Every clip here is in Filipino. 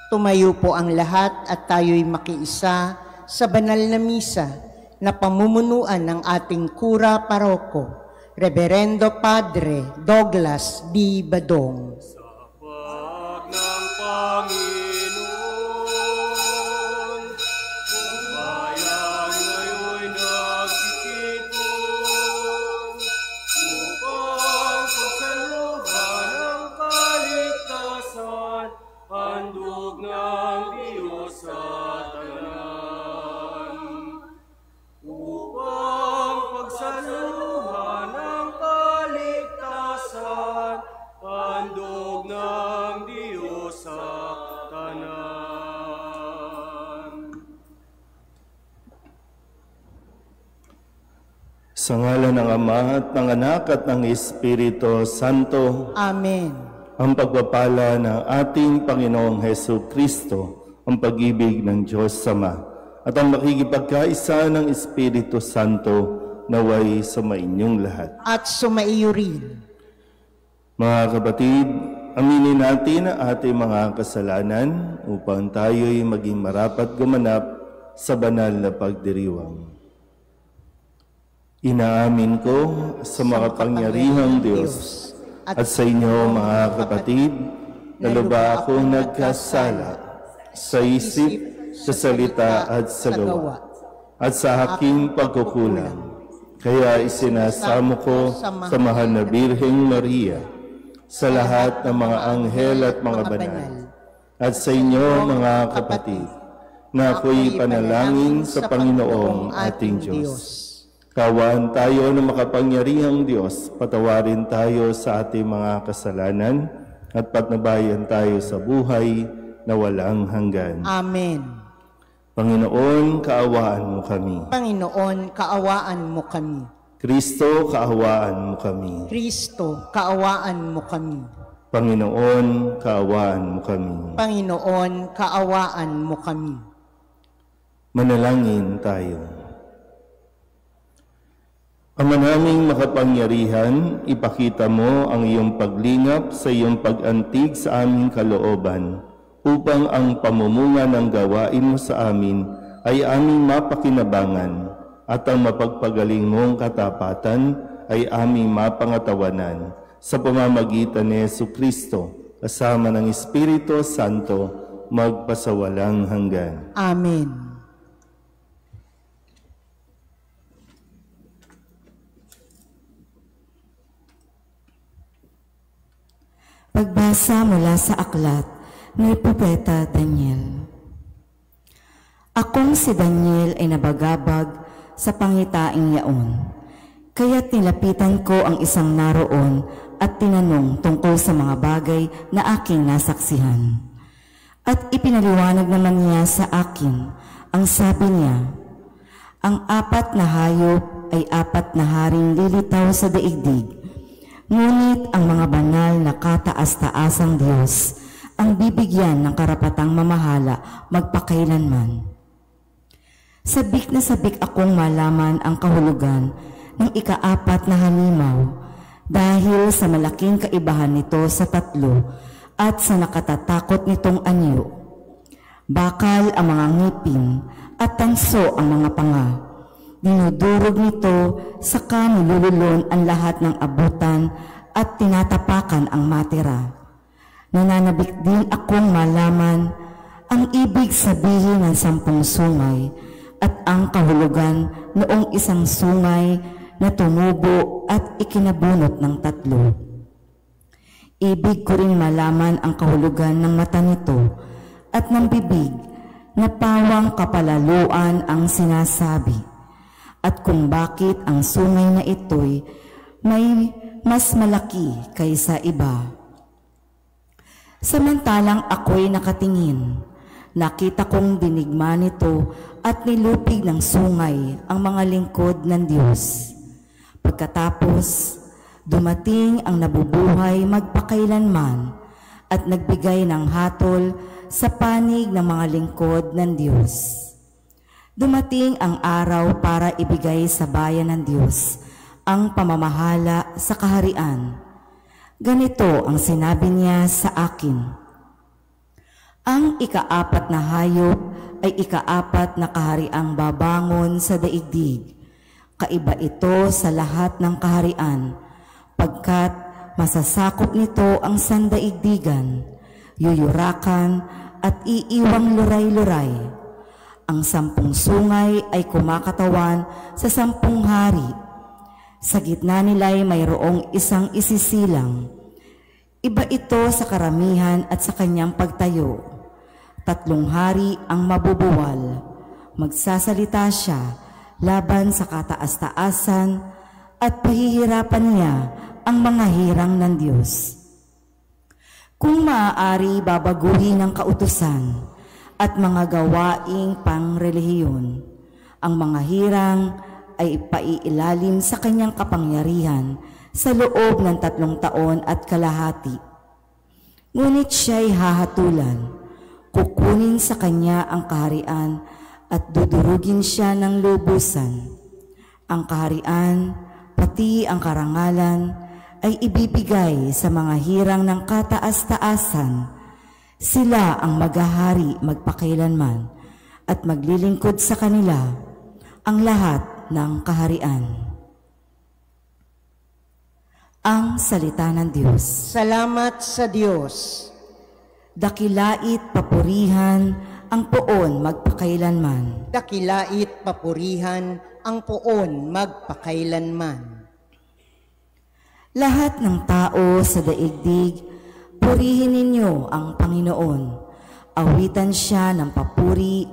Tumayo po ang lahat at tayo'y makiisa sa banal na misa na pamumunuan ng ating kura paroko, Reverendo Padre Douglas B. Badong. Sa pag ng Panginoon, ang bayan ngayon'y nagtitipon upang pagsaluhan ang kaligtasan, handog ng Diyos sa tanan. Upang pagsaluhan ang kaligtasan, handog ng Diyos sa tanan. Sa ngalan ng Ama at ng Anak at ng Espiritu Santo. Amen. Ang pagpapala ng ating Panginoong Hesus Kristo, ang pag-ibig ng Diyos Ama, at ang makikipagkaisa ng Espiritu Santo naway sumainyong lahat. At sumaiyo rin. Mga kapatid, aminin natin ang ating mga kasalanan upang tayo'y maging marapat gumanap sa banal na pagdiriwang. Inaamin ko sa makapangyarihang Diyos at sa inyo, mga kapatid, na lubha akong nagkasala sa isip, sa salita at sa gawa, at sa aking pagkukulang. Kaya isinasamo ko sa mahal na Birheng Maria, sa lahat ng mga anghel at mga banal, at sa inyo, mga kapatid, na ako'y panalangin sa Panginoong ating Diyos. Kaawaan tayo ng makapangyarihang Diyos, patawarin tayo sa ating mga kasalanan at patnubayan tayo sa buhay na walang hanggan. Amen. Panginoon, kaawaan mo kami. Panginoon, kaawaan mo kami. Kristo, kaawaan mo kami. Kristo, kaawaan mo kami. Panginoon, kaawaan mo kami. Panginoon, kaawaan mo kami. Manalangin tayo. Ama naming makapangyarihan, ipakita mo ang iyong paglingap sa iyong pag-antig sa aming kalooban, upang ang pamumuno ng gawain mo sa amin ay aming mapakinabangan, at ang mapagpagaling mong katapatan ay aming mapangatawanan, sa pamamagitan ni Jesucristo, kasama ng Espiritu Santo, magpasawalang hanggan. Amen. Pagbasa mula sa aklat ni Propeta Daniel. Akong si Daniel ay nabagabag sa pangitaing yaon, kaya't nilapitan ko ang isang naroon at tinanong tungkol sa mga bagay na aking nasaksihan. At ipinaliwanag naman niya sa akin ang sabi niya, ang 4 na hayop ay 4 na haring lilitaw sa daigdig. Ngunit ang mga banal na kataas-taasang Diyos ang bibigyan ng karapatang mamahala magpakailanman. Sabik na sabik akong malaman ang kahulugan ng ika-4 na halimaw dahil sa malaking kaibahan nito sa 3 at sa nakatatakot nitong anyo. Bakal ang mga ngipin at tanso ang mga panga. Dinudurog nito saka nilululon ang lahat ng abutan at tinatapakan ang matira. Nananabik din akong malaman ang ibig sabihin ng 10 sungay at ang kahulugan noong isang sungay na tumubo at ikinabunot ng 3. Ibig ko rin malaman ang kahulugan ng mata nito at ng bibig na pawang kapalaluan ang sinasabi, at kung bakit ang sungay na ito'y may mas malaki kaysa iba. Samantalang ako'y nakatingin, nakita kong dinigma nito at nilupig ng sungay ang mga lingkod ng Diyos. Pagkatapos, dumating ang nabubuhay magpakailanman at nagbigay ng hatol sa panig ng mga lingkod ng Diyos. Dumating ang araw para ibigay sa bayan ng Diyos ang pamamahala sa kaharian. Ganito ang sinabi niya sa akin, Ang ikaapat na hayop ay ikaapat na kahariang babangon sa daigdig. Kaiba ito sa lahat ng kaharian, pagkat masasakop nito ang sandaigdigan, yuyurakan at iiwang luray-luray. Ang 10 sungay ay kumakatawan sa 10 hari. Sa gitna nila'y mayroong isang isisilang. Iba ito sa karamihan at sa kanyang pagtayo. 3 hari ang mabubuwal. Magsasalita siya laban sa kataas-taasan at pahihirapan niya ang mga hirang ng Diyos. Kung maaari, babaguhin ng kautusan at mga gawaing pangrelihiyon, ang mga hirang ay ipailalim sa kanyang kapangyarihan sa loob ng 3 taon at kalahati. Ngunit siya'y hahatulan, kukunin sa kanya ang kaharian at dudurugin siya ng lubusan. Ang kaharian, pati ang karangalan, ay ibibigay sa mga hirang ng kataas-taasan. Sila ang maghahari magpakailanman at maglilingkod sa kanila ang lahat ng kaharian. Ang salita ng Diyos. Salamat sa Diyos. Dakilait papurihan ang poon magpakailanman. Dakilait papurihan ang poon magpakailanman. Lahat ng tao sa daigdig, purihin ninyo ang Panginoon. Awitan siya ng papuri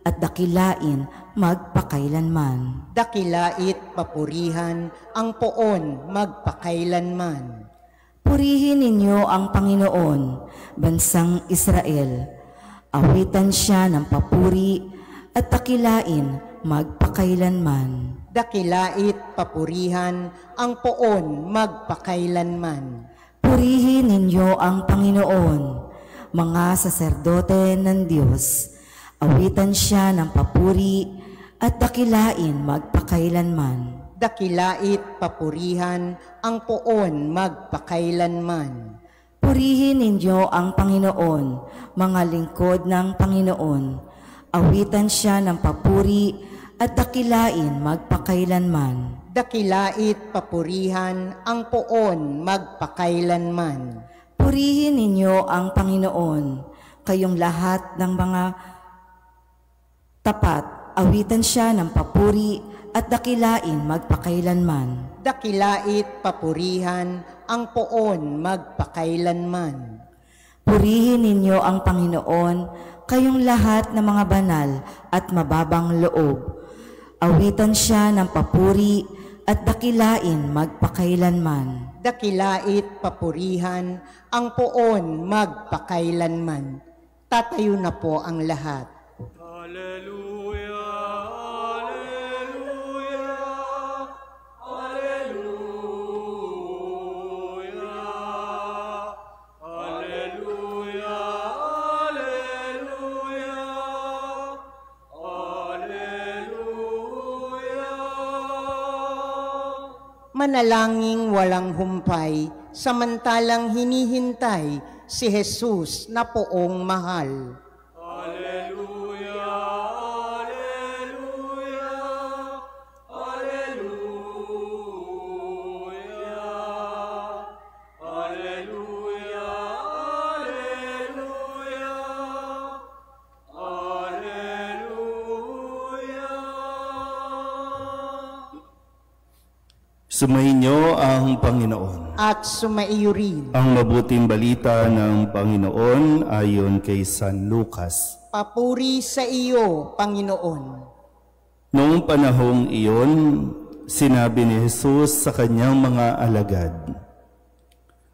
at dakilain magpakailanman. Dakilait papurihan ang poon magpakailanman. Purihin ninyo ang Panginoon, bansang Israel. Awitan siya ng papuri at dakilain magpakailanman. Dakilait papurihan ang poon magpakailanman. Purihin ninyo ang Panginoon, mga saserdote ng Diyos. Awitan siya ng papuri at dakilain magpakailanman. Dakilait papurihan ang poon magpakailanman. Purihin ninyo ang Panginoon, mga lingkod ng Panginoon. Awitan siya ng papuri at dakilain magpakailanman. Dakilait papurihan ang poon magpakailanman. Purihin ninyo ang Panginoon, kayong lahat ng mga tapat. Awitan siya ng papuri at dakilain magpakailanman. Dakilait papurihan ang poon magpakailanman. Purihin ninyo ang Panginoon, kayong lahat ng mga banal at mababang loob. Awitan siya ng papuri at dakilain magpakailanman. Dakilait papurihan ang poon magpakailanman. Tatayo na po ang lahat. Alleluia, alleluia, alleluia, alleluia, alleluia, alleluia. Manalangin walang humpay, samantalang hinihintay si Jesus na poong mahal. Alleluia, alleluia, alleluia, alleluia, alleluia, alleluia. Sumainyo ang Panginoon. At sumaiyo rin. Ang mabuting balita ng Panginoon ayon kay San Lucas. Papuri sa iyo, Panginoon. Noong panahong iyon, sinabi ni Jesus sa kanyang mga alagad,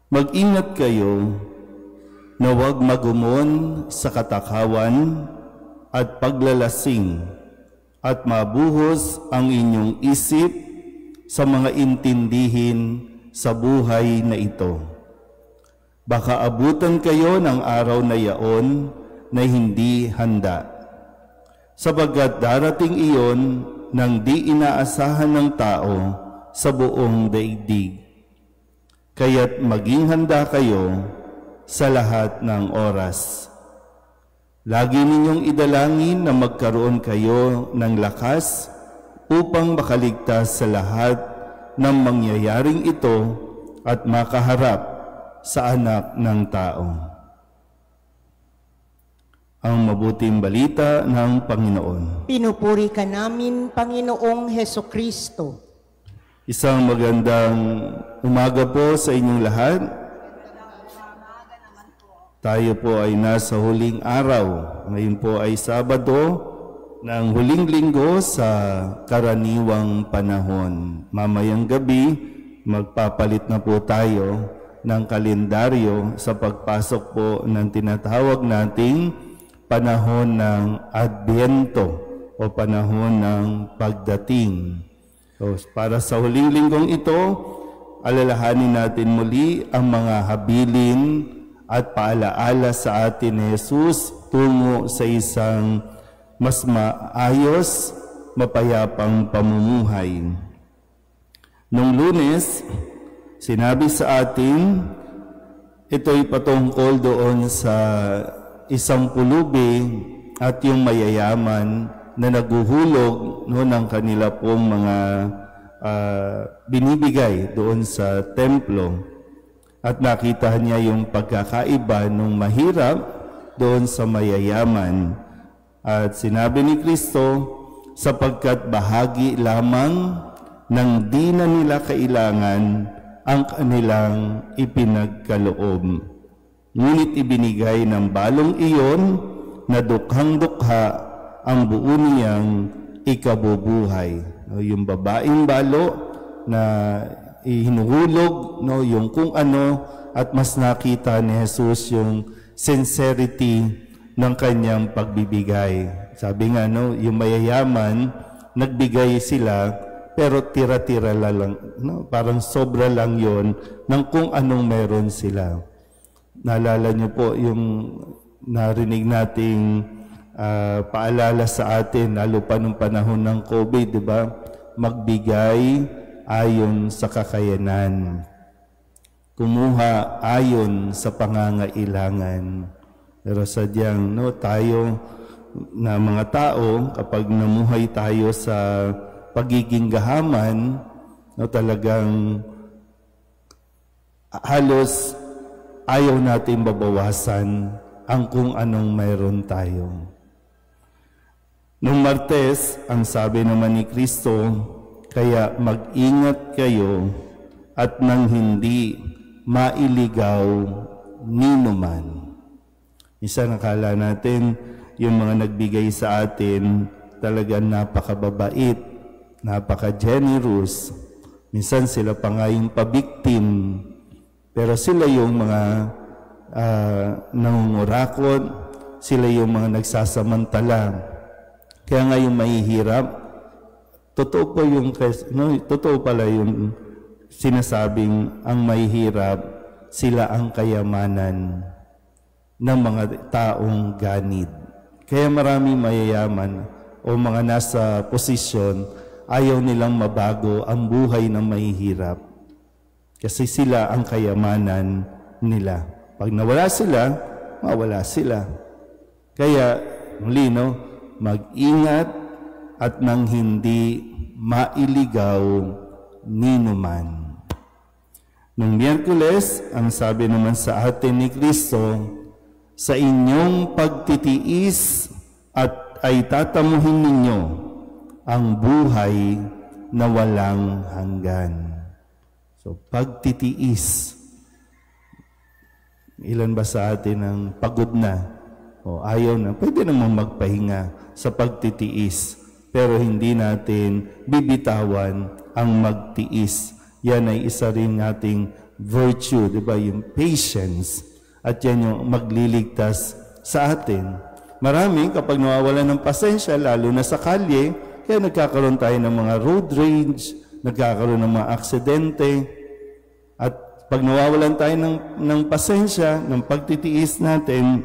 "Mag-ingat kayo na huwag magumon sa katakawan at paglalasing at mabuhos ang inyong isip sa mga intindihin sa buhay na ito. Baka abutan kayo ng araw na yaon na hindi handa. Sabagat darating iyon nang di inaasahan ng tao sa buong daigdig. Kaya't maging handa kayo sa lahat ng oras. Lagi ninyong idalangin na magkaroon kayo ng lakas upang makaligtas sa lahat ng mangyayaring ito at makaharap sa anak ng tao. Ang mabuting balita ng Panginoon. Pinupuri ka namin, Panginoong Hesukristo. Isang magandang umaga po sa inyong lahat. Tayo po ay nasa huling araw. Ngayon po ay Sabado ng huling linggo sa karaniwang panahon. Mamayang gabi, magpapalit na po tayo ng kalendaryo sa pagpasok po ng tinatawag nating panahon ng Adbyento o panahon ng pagdating. So, para sa huling linggong ito, alalahanin natin muli ang mga habilin at paalaala sa atin ni Jesus tungo sa isang mas maayos, mapayapang pamumuhay. Nung Lunes, sinabi sa atin, ito'y patungkol doon sa isang pulubi at yung mayayaman na naguhulog ng kanila pong mga binibigay doon sa templo. At nakita niya yung pagkakaiba ng mahirap doon sa mayayaman. At sinabi ni Kristo, sapagkat bahagi lamang ng di na nila kailangan ang kanilang ipinagkaloob. Ngunit ibinigay ng balong iyon na dukhang-dukha ang buo niyang ikabubuhay. Yung babaeng balo na hinuhulog, yung kung ano, at mas nakita ni Jesus yung sincerity ng kanyang pagbibigay. Sabi nga, yung mayayaman, nagbigay sila, pero tira-tira lang, parang sobra lang yon ng kung anong meron sila. Naalala niyo po yung narinig nating paalala sa atin, lalo pa nung panahon ng COVID, di ba? Magbigay ayon sa kakayanan. Kumuha ayon sa pangangailangan. Pero sadyang tayo na mga tao, kapag namuhay tayo sa pagiging gahaman, talagang halos ayaw natin babawasan ang kung anong mayroon tayo. Nung Martes, ang sabi naman ni Kristo, kaya mag-ingat kayo at nang hindi mailigaw ninuman. Minsan nakala natin yung mga nagbigay sa atin talagang napakababait, napaka-generous. Minsan sila pa nga yung pabiktim. Pero sila yung mga nangungurakot, sila yung mga nagsasamantala. Kaya nga yung mahihirap, totoo pala yung sinasabing ang mahihirap, sila ang kayamanan ng mga taong ganid. Kaya maraming mayayaman o mga nasa posisyon, ayaw nilang mabago ang buhay ng mahihirap. Kasi sila ang kayamanan nila. Pag nawala sila, mawala sila. Kaya, muli, mag-ingat at nang hindi mailigaw ninuman. Nung Miyerkules, ang sabi naman sa atin ni Kristo, sa inyong pagtitiis at ay tatamuhin ninyo ang buhay na walang hanggan. So, pagtitiis. Ilan ba sa atin ang pagod na o ayaw na? Pwede namang magpahinga sa pagtitiis. Pero hindi natin bibitawan ang magtiis. Yan ay isa rin nating virtue, di ba? Yung patience. At yan yung magliligtas sa atin. Marami kapag nawawalan ng pasensya, lalo na sa kalye, kaya nagkakaroon tayo ng mga road rage, nagkakaroon ng mga aksidente. At pag nawawalan tayo ng pasensya, ng pagtitiis natin,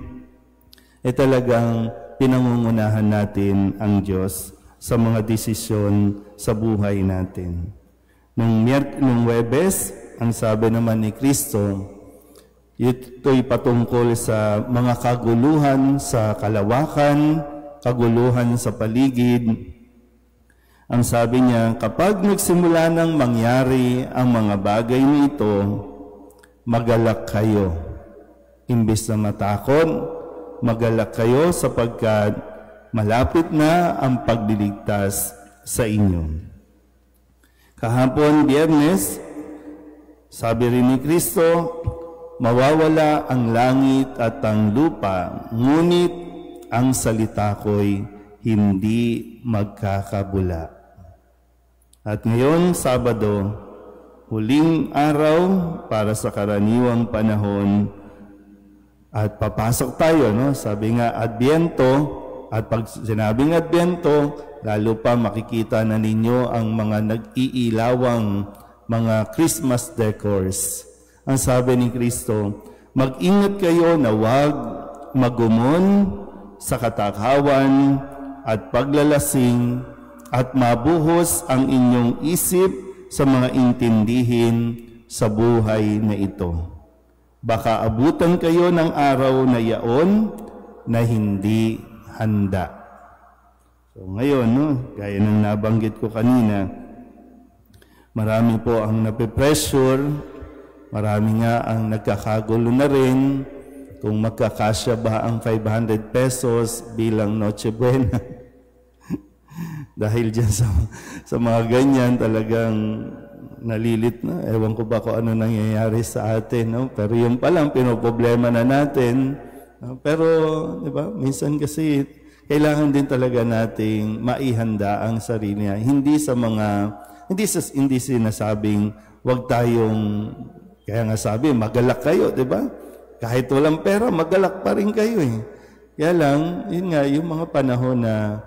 talagang pinangungunahan natin ang Diyos sa mga desisyon sa buhay natin. Nung Huwebes, ang sabi naman ni Kristo, Ito'y patungkol sa mga kaguluhan sa kalawakan, kaguluhan sa paligid. Ang sabi niya, kapag nagsimula nang mangyari ang mga bagay nito, magalak kayo. Imbes na matakot, magalak kayo sapagkat malapit na ang pagliligtas sa inyo. Kahapon, Biyernes, sabi rin ni Kristo, mawawala ang langit at ang lupa, ngunit ang salita ko'y hindi magkakabula. At ngayon, Sabado, huling araw para sa karaniwang panahon, at papasok tayo, no? Sabi nga, Adbyento, at pag sinabing Adbyento, lalo pa makikita na ninyo ang mga nag-iilawang mga Christmas decors. Ang sabi ni Kristo, mag-ingat kayo na huwag magumon sa katakawan at paglalasing at mabuhos ang inyong isip sa mga intindihin sa buhay na ito. Baka abutan kayo ng araw na yaon na hindi handa. So ngayon, no, gaya ng nabanggit ko kanina, marami po ang nape-pressure. Marami nga ang nagkakagulo na rin kung magkakasya ba ang 500 pesos bilang Noche Buena. Dahil dyan sa mga ganyan talagang nalilit na. Ewan ko ba kung ano nangyayari sa atin. No? Pero yun pa lang, pinoproblema na natin. Pero, di ba, minsan kasi kailangan din talaga nating maihanda ang sarili niya. Hindi sinasabing wag tayong, kaya nga sabi, magalak kayo, di ba? Kahit walang pera, magalak pa rin kayo eh. Kaya lang, yun nga, yung mga panahon na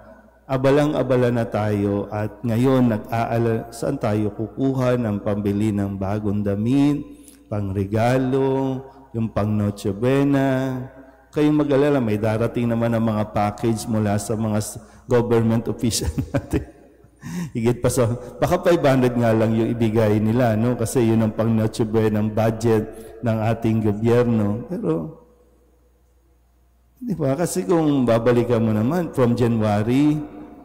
abalang-abala na tayo at ngayon nag-aalala, saan tayo kukuha ng pambili ng bagong damit, pangregalo, yung pang Noche Buena. Kayong mag-alala, may darating naman ang mga package mula sa mga government official natin. Higit pa sa, baka 500 nga lang yung ibigay nila, no? Kasi yun ang pang Noche Buena ng budget ng ating gobyerno. Pero, di ba? Kasi kung babalikan mo naman, from January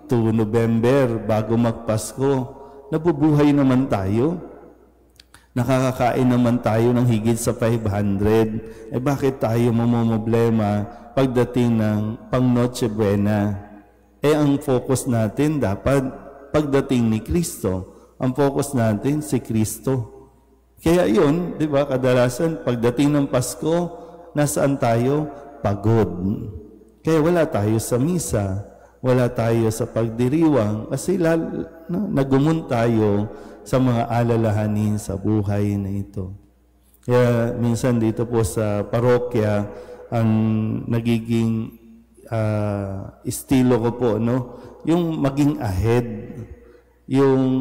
to November, bago magpasko, nabubuhay naman tayo. Nakakakain naman tayo ng higit sa 500. Bakit tayo mamomblema pagdating ng pang Noche Buena? Ang focus natin dapat pagdating ni Kristo. Ang focus natin si Kristo. Kaya yun, di ba, kadalasan pagdating ng Pasko, nasaan tayo? Pagod. Kaya wala tayo sa misa, wala tayo sa pagdiriwang, kasi nagumon tayo sa mga alalahanin sa buhay na ito. Kaya minsan dito po sa parokya, ang nagiging estilo ko po, no? Yung maging ahead.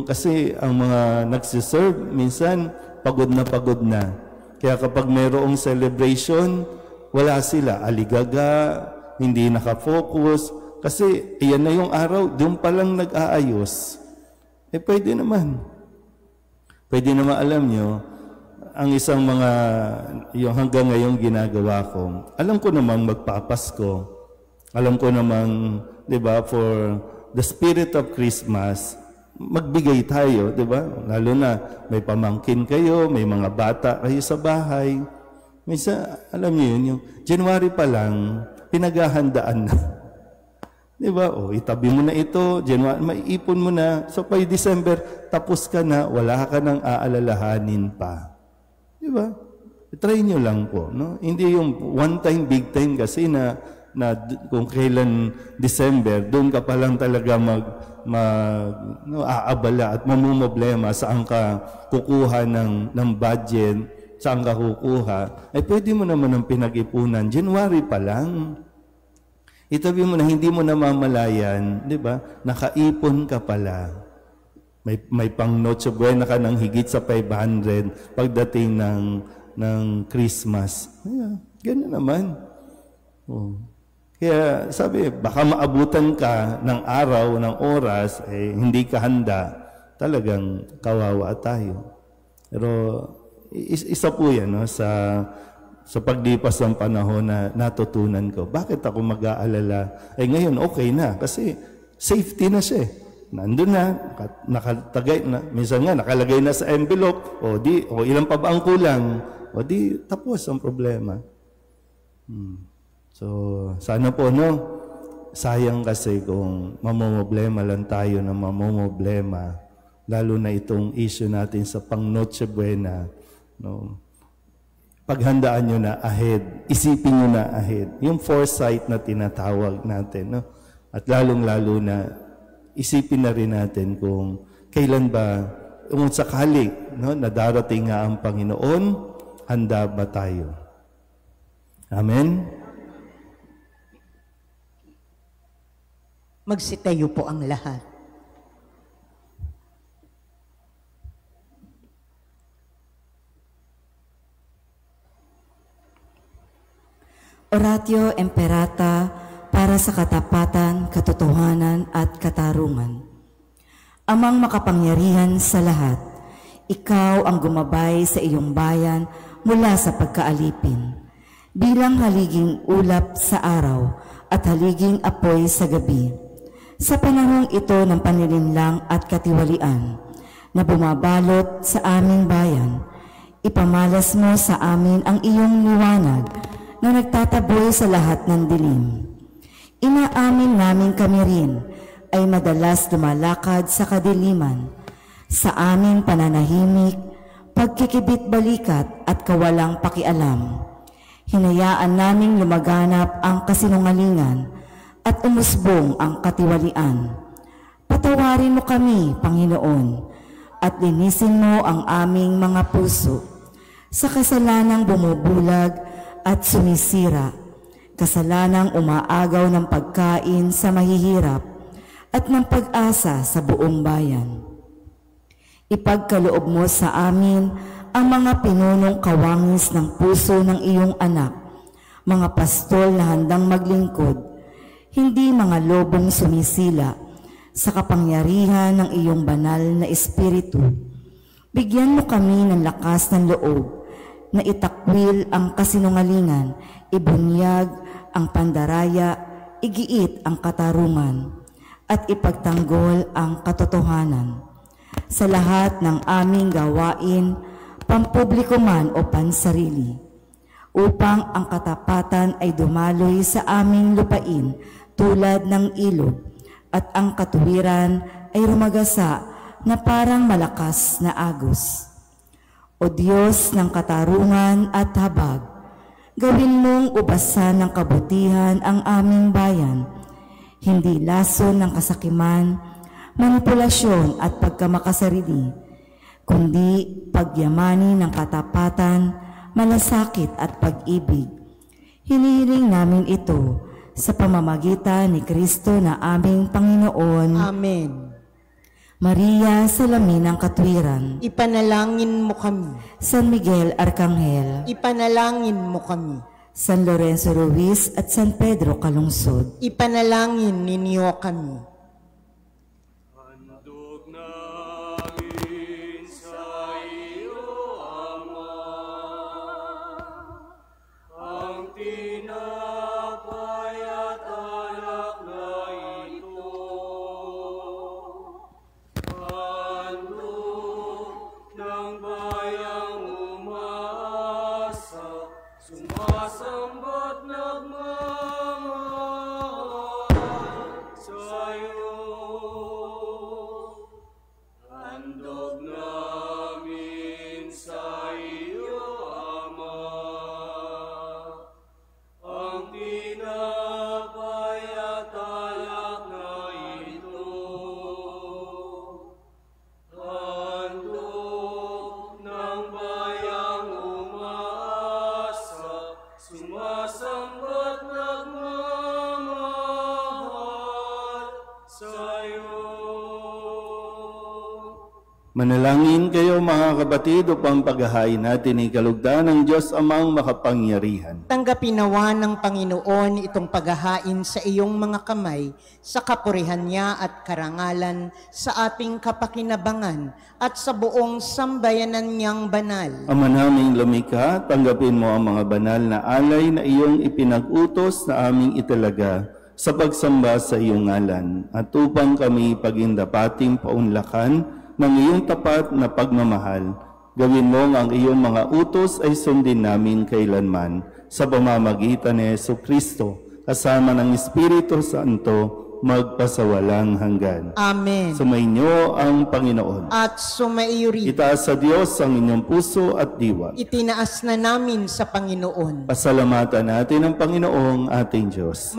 Kasi ang mga nagsiserve, minsan pagod na. Kaya kapag mayroong celebration, wala sila, aligaga, hindi nakafocus, kasi iyan na yung araw, doon pa lang nag-aayos. Pwede naman. Pwede naman, alam nyo, ang isang mga, yung hanggang ngayon ginagawa ko, alam ko namang magpapasko, alam ko namang, di ba, for the spirit of Christmas, magbigay tayo, di ba? Lalo na may pamangkin kayo, may mga bata kayo sa bahay. Minsan, alam niyo yun, yung January pa lang, pinaghahandaan na. Di ba? Itabi mo na ito, January, maiipon mo na. So, by December, tapos ka na, wala ka nang aalalahanin pa. Di ba? Try nyo lang po, no? Hindi yung one time, big time kasi na kung kailan December, doon ka pa lang talaga aabala at mamumblema saan ka kukuha ng budget, saan ka kukuha. Pwede mo naman ang pinag-ipunan. January pa lang. Itabi mo na, hindi mo namamalayan, di ba? Nakaipon ka pala. May pang Noche Buena ka ng higit sa 500 pagdating ng Christmas. Ganun naman. Kaya sabi, baka maabutan ka ng araw, ng oras, hindi ka handa, talagang kawawa tayo. Pero isa po yan, no, sa sa paglipas ng panahon na natutunan ko. Bakit ako mag-aalala? Ngayon okay na kasi safety na siya. Nandun na, nakatagay na, minsan nga nakalagay na sa envelope, o ilan pa ba ang kulang? O di tapos ang problema. So sana po sayang kasi kung mamomblema lang tayo na mamomblema, lalo na itong issue natin sa pang Noche Buena. Paghandaan nyo na ahead, isipin nyo na ahead. Yung foresight na tinatawag natin. At lalong-lalo na isipin na rin natin kung kailan ba, kung sakali na darating nga ang Panginoon, handa ba tayo? Amen? Magsitayo po ang lahat. Oratio Imperata para sa katapatan, katotohanan at katarungan. Amang makapangyarihan sa lahat, ikaw ang gumabay sa iyong bayan mula sa pagkaalipin, bilang haliging ulap sa araw at haliging apoy sa gabi. Sa panahong ito ng panlilinlang at katiwalian na bumabalot sa aming bayan, ipamalas mo sa amin ang iyong liwanag na nagtataboy sa lahat ng dilim. Inaamin namin kami rin ay madalas lumalakad sa kadiliman, sa aming pananahimik, pagkikibit-balikat at kawalang pakialam. Hinayaan naming lumaganap ang kasinungalingan at umusbong ang katiwalian. Patawarin mo kami, Panginoon, at linisin mo ang aming mga puso sa kasalanang bumubulag at sumisira, kasalanang umaagaw ng pagkain sa mahihirap at ng pag-asa sa buong bayan. Ipagkaloob mo sa amin ang mga pinunong kawangis ng puso ng iyong anak, mga pastol na handang maglingkod, hindi mga lobong sumisila sa kapangyarihan ng iyong banal na espiritu. Bigyan mo kami ng lakas ng loob na itakwil ang kasinungalingan, ibunyag ang pandaraya, igiit ang katarungan, at ipagtanggol ang katotohanan. Sa lahat ng aming gawain, pampubliko man o pansarili, upang ang katapatan ay dumaloy sa aming lupain tulad ng ilog, at ang katuwiran ay rumagasa na parang malakas na agos. O Diyos ng katarungan at habag, gawin mong ubasan ng kabutihan ang aming bayan, hindi lason ng kasakiman, manipulasyon at pagkamakasarili, kundi pagyamani ng katapatan, malasakit at pag-ibig. Hinihiling namin ito sa pamamagitan ni Kristo na aming Panginoon. Amen. Maria, salamin ng katwiran, Ipanalangin mo kami. San Miguel Arcangel, Ipanalangin mo kami. San Lorenzo Ruiz at San Pedro Calungsod, Ipanalangin ninyo kami. Handog namin sa iyo, Ama, ang tinapay at alak na ito. Handog ng bayang umaasa, sumasamba't nagmamahal sa iyo. Manalangin kayo mga kapatid upang paghahain natin ay kalugdan ng Diyos Amang makapangyarihan. Tanggapin nawa ng Panginoon itong paghahain sa iyong mga kamay sa kapurihan niya at karangalan sa ating kapakinabangan at sa buong sambayanan niyang banal. Ama naming lumikha, tanggapin mo ang mga banal na alay na iyong ipinag-utos na aming italaga sa pagsamba sa iyong ngalan at upang kami pagindapating paunlakan ng iyong tapat na pagmamahal, gawin mo ang iyong mga utos ay sundin namin kailanman sa pamamagitan ni Jesucristo, kasama ng Espiritu Santo, magpasawalang hanggan. Amen. Sumainyo ang Panginoon. At sumaiyo rin. Itaas sa Diyos ang inyong puso at diwa. Itinaas na namin sa Panginoon. Pasalamatan natin ang Panginoong ating Diyos.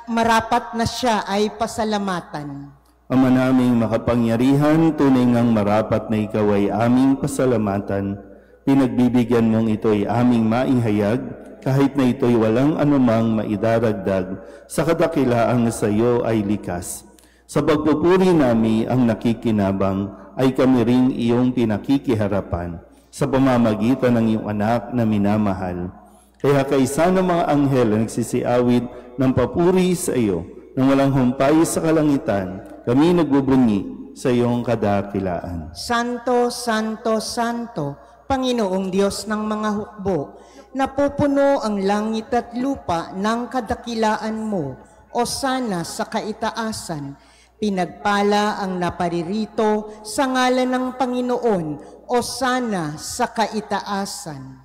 Marapat na siya ay pasalamatan. Ama naming makapangyarihan, tunay ngang marapat na ikaw ay aming pasalamatan. Pinagbibigyan mong ito ay aming maihayag, kahit na ito'y walang anumang maidaragdag sa kadakilaang sa iyo ay likas. Sa pagpupuri namin ang nakikinabang, ay kami ring iyong pinakikiharapan sa pamamagitan ng iyong anak na minamahal. Kaya kaisa ng mga anghel na nagsisiawit ng papuri sa iyo, nang walang humpay sa kalangitan, kami nagbubunyi sa iyong kadakilaan. Santo, Santo, Santo, Panginoong Diyos ng mga hukbo, napupuno ang langit at lupa ng kadakilaan mo, o sana sa kaitaasan. Pinagpala ang naparirito sa ngalan ng Panginoon, o sana sa kaitaasan.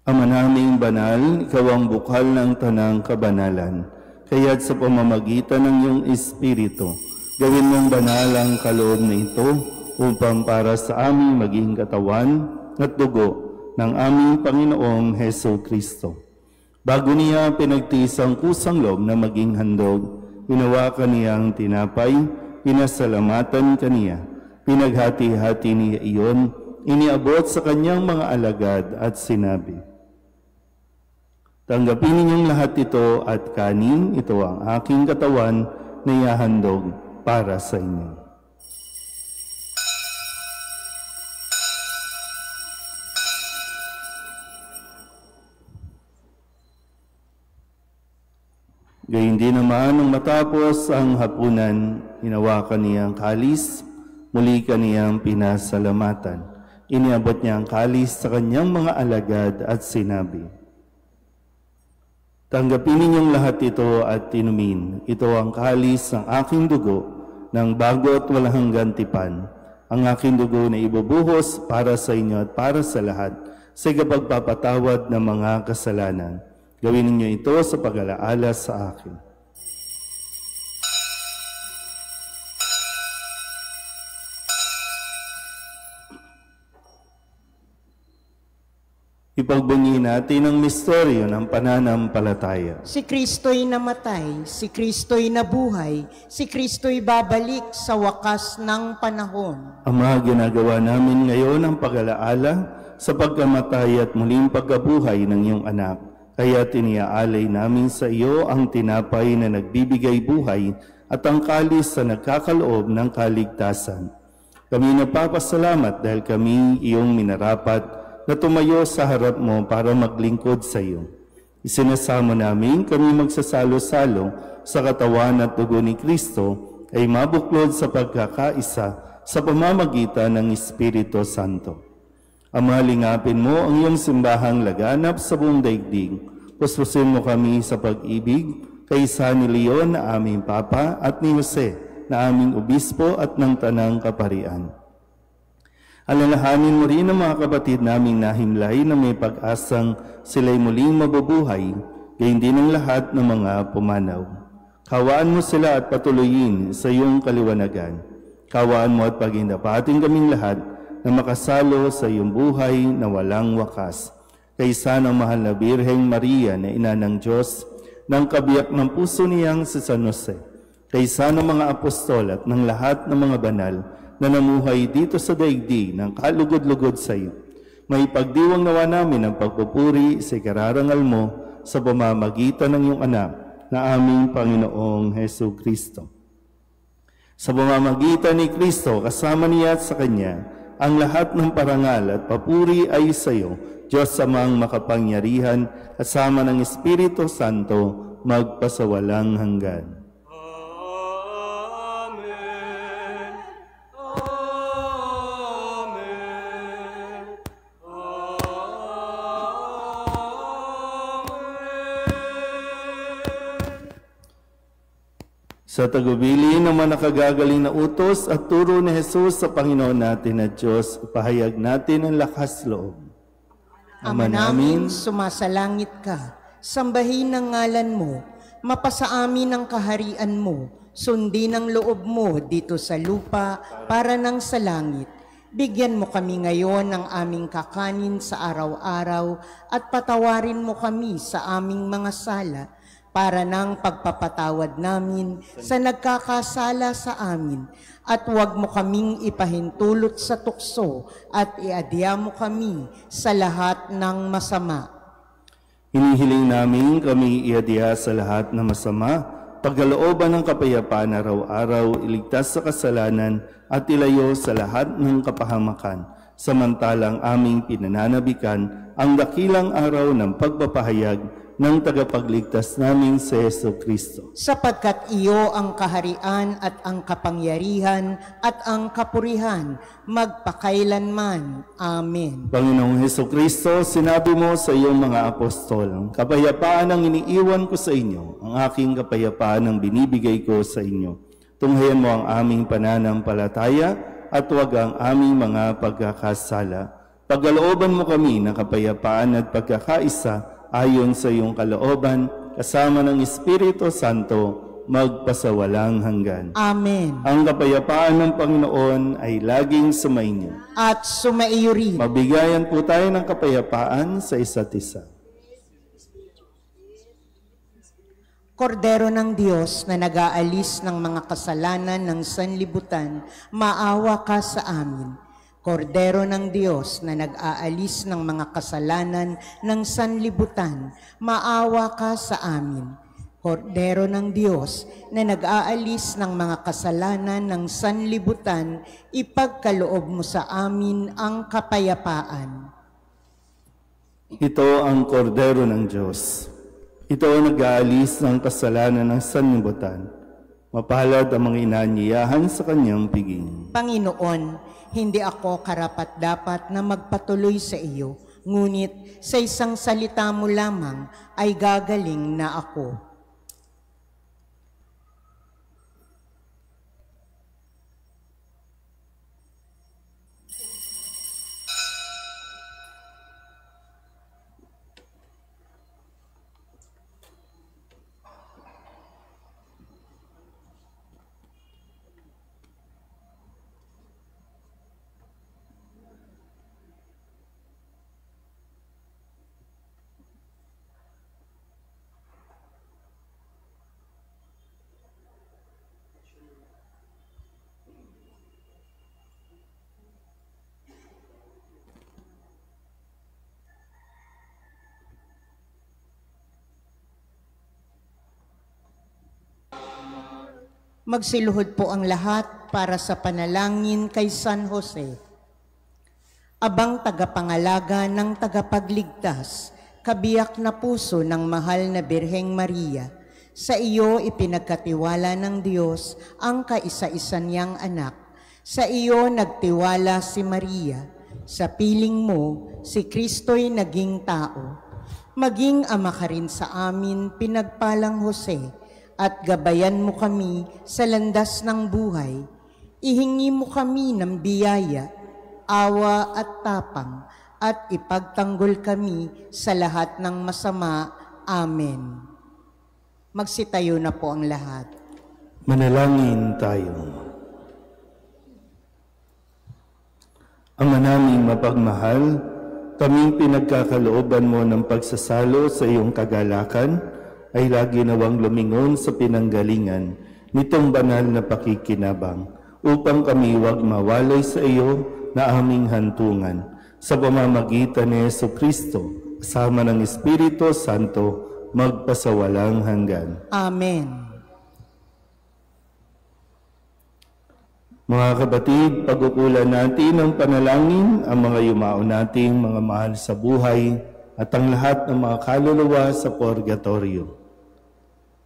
Ama naming banal, ikaw ang bukal ng tanang kabanalan. Kaya't sa pamamagitan ng iyong Espiritu, gawin mong banal ang kaloob na ito upang para sa aming maging katawan at dugo ng aming Panginoong Jesucristo. Bago niya pinagtiis ang kusang loob na maging handog, hinawakan niya ang tinapay, pinasalamatan kaniya, pinaghati-hati niya iyon, iniabot sa kanyang mga alagad at sinabi, tanggapin ninyong lahat ito at kanin, ito ang aking katawan na ihahandog para sa inyo. Gayun din naman nung matapos ang hapunan, hinawakan niya ang kalis, muli kaniyang pinasalamatan. Iniabot niya ang kalis sa kanyang mga alagad at sinabi, tanggapin ninyong lahat ito at inumin. Ito ang kalis ng aking dugo ng bago at walang hanggang tipan. Ang aking dugo na ibubuhos para sa inyo at para sa lahat sa ikapagpapatawad ng mga kasalanan. Gawin ninyo ito sa pag-alaala sa akin. Ipagbunyi natin ang misteryo ng pananampalataya. Si Kristo'y namatay, si Kristo'y nabuhay, si Kristo'y babalik sa wakas ng panahon. Ama, ginagawa namin ngayon ang pag-alaala sa pagkamatay at muling pagkabuhay ng iyong anak. Kaya tiniaalay namin sa iyo ang tinapay na nagbibigay buhay at ang kalis na nagkakaloob ng kaligtasan. Kami nagpapasalamat dahil kami iyong minarapat na tumayo sa harap mo para maglingkod sa iyo. Isinasamo namin kami magsasalo-salo sa katawan at dugo ni Kristo ay mabuklod sa pagkakaisa sa pamamagitan ng Espiritu Santo. Ama, lingapin mo ang iyong simbahang laganap sa buong daigdig. Puspusin mo kami sa pag-ibig kaysa ni Leon na aming Papa at ni Jose na aming Obispo at ng Tanang Kaparian. Alalahanin mo rin ang mga kapatid naming nahimlay na may pag-asang sila'y muling mabubuhay, gayon din ang lahat ng mga pumanaw. Kawaan mo sila at patuloyin sa iyong kaliwanagan. Kawaan mo at pagindapating kaming lahat na makasalo sa iyong buhay na walang wakas. Kaysa ng mahal na Birheng Maria na ina ng Diyos, ng kabiyak ng puso niyang si San Jose, kaysa ng mga apostol at ng lahat ng mga banal na namuhay dito sa daigdig ng kalugod-lugod sa iyo. May pagdiwang nawa namin ang pagpupuri sa ikararangal mo sa pamamagitan ng iyong anak na aming Panginoong Jesucristo. Sa pamamagitan ni Kristo, kasama niya at sa Kanya, ang lahat ng parangal at papuri ay sa iyo, Diyos Amang makapangyarihan, kasama ng Espiritu Santo, magpasawalang hanggan. Amen. Amen. Amen. Sa tagubilin ng mga nakagagaling na utos at turo ni Jesus sa Panginoon natin at Diyos, pahayag natin ang lakas loob. Ama namin, sumasalangit ka, sambahin ang ngalan mo, mapasa amin ang kaharian mo, sundin ang loob mo dito sa lupa para nang sa langit. Bigyan mo kami ngayon ng aming kakanin sa araw-araw at patawarin mo kami sa aming mga sala para nang pagpapatawad namin sa nagkakasala sa amin. At huwag mo kaming ipahintulot sa tukso at iadya mo kami sa lahat ng masama. Hinihiling namin kami iadya sa lahat ng masama, pagkalooban ng kapayapaan araw-araw, iligtas sa kasalanan at ilayo sa lahat ng kapahamakan, samantalang aming pinananabikan ang dakilang araw ng pagpapahayag ng tagapagligtas naming si Jesu Kristo. Sapagkat iyo ang kaharian at ang kapangyarihan at ang kapurihan magpakailanman. Amen. Panginoong Jesu Kristo, sinabi mo sa iyong mga apostol, kapayapaan ang iniiwan ko sa inyo, ang aking kapayapaan ang binibigay ko sa inyo. Tunghayan mo ang aming pananampalataya at huwag ang aming mga pagkakasala. Pagkalooban mo kami ng kapayapaan at pagkakaisa ayon sa iyong kalooban, kasama ng Espiritu Santo, magpasawalang hanggan. Amen. Ang kapayapaan ng Panginoon ay laging sumainyo. At sumaiyo rin. Mabigayan po tayo ng kapayapaan sa isa't isa. Kordero ng Diyos na nag-aalis ng mga kasalanan ng sanlibutan, maawa ka sa amin. Kordero ng Diyos na nag-aalis ng mga kasalanan ng sanlibutan, maawa ka sa amin. Kordero ng Diyos na nag-aalis ng mga kasalanan ng sanlibutan, ipagkaloob mo sa amin ang kapayapaan. Ito ang kordero ng Diyos. Ito ang nag-aalis ng kasalanan ng sanlibutan. Mapalad ang mga inaanyayahan sa kanyang piging. Panginoon, hindi ako karapat-dapat na magpatuloy sa iyo, ngunit sa isang salita mo lamang ay gagaling na ako. Magsiluhod po ang lahat para sa panalangin kay San Jose. Abang tagapangalaga ng tagapagligtas, kabiyak na puso ng mahal na Birheng Maria, sa iyo ipinagkatiwala ng Diyos ang kaisa-isa niyang anak. Sa iyo nagtiwala si Maria. Sa piling mo, si Kristo'y naging tao. Maging ama ka rin sa amin, pinagpalang Jose, at gabayan mo kami sa landas ng buhay. Ihingi mo kami ng biyaya, awa at tapang, at ipagtanggol kami sa lahat ng masama. Amen. Magsitayo na po ang lahat. Manalangin tayo. Ama naming mapagmahal, kaming pinagkakalooban mo ng pagsasalo sa iyong kagalakan, ay lagi nawang lumingon sa pinanggalingan nitong banal na pakikinabang upang kami wag mawalay sa iyo na aming hantungan sa pamamagitan ni Jesu Kristo, kasama ng Espiritu Santo, magpasawalang hanggan. Amen. Mga kapatid, pag-ukulan natin ng panalangin ang mga yumao nating mga mahal sa buhay at ang lahat ng mga kaluluwa sa purgatorio.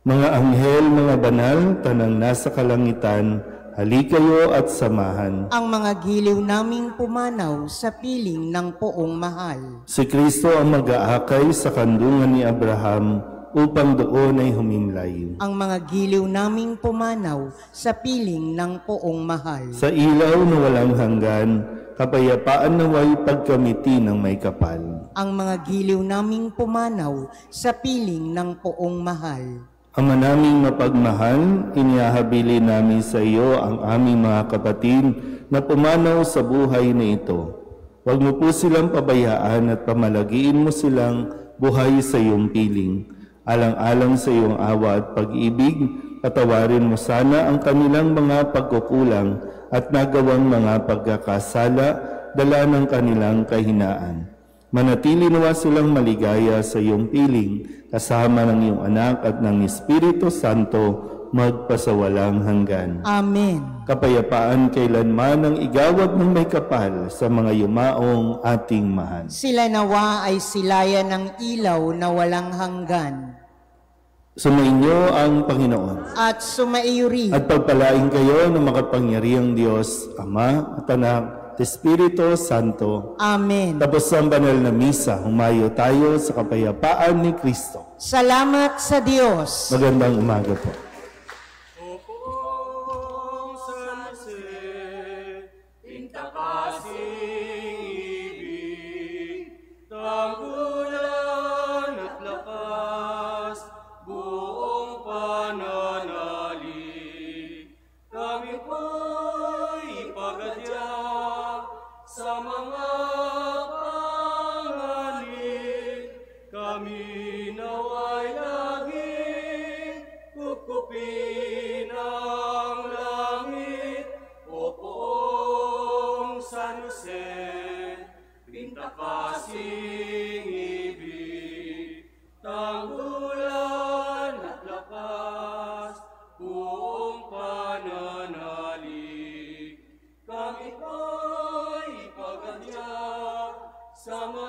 Mga anghel, mga banal, tanang nasa kalangitan, halikayo at samahan ang mga giliw naming pumanaw sa piling ng poong mahal. si Kristo ang mag-aakay sa kandungan ni Abraham upang doon ay humimlay. Ang mga giliw naming pumanaw sa piling ng poong mahal. Sa ilaw na walang hanggan, kapayapaan naway pagkamiti ng may kapal. Ang mga giliw naming pumanaw sa piling ng poong mahal. Ama naming mapagmahal, inihahabili namin sa iyo ang aming mga kapatid na pumanaw sa buhay na ito. Huwag mo po silang pabayaan at pamalagiin mo silang buhay sa iyong piling. Alang-alang sa iyong awa at pag-ibig, patawarin mo sana ang kanilang mga pagkukulang at nagawang mga pagkakasala, dala ng kanilang kahinaan. Manatili nawa silang maligaya sa iyong piling, kasama ng iyong anak at ng Espiritu Santo, magpasawalang hanggan. Amen. Kapayapaan kailanman ang igawad ng may kapal sa mga yumaong ating mahal. Sila nawa ay silayan ng ilaw na walang hanggan. Sumainyo ang Panginoon. At sumaiyo rin At pagpalain kayo ng makapangyarihang Diyos, Ama at Anak at Espiritu Santo. Amen. Tapos ang banal na misa, humayo tayo sa kapayapaan ni Kristo. Salamat sa Diyos. Magandang umaga po. Opong San Jose, pintakasing ibig, tanggulan at lakas, buong pananalig. Kami po'y ipagadya sa mga pangalit, kami naway laging kukupin ang langit. Opong San Jose, pintakasing ibig, tanggulan at lakas, buong pananalig. Kami po'y ipagadya sa mga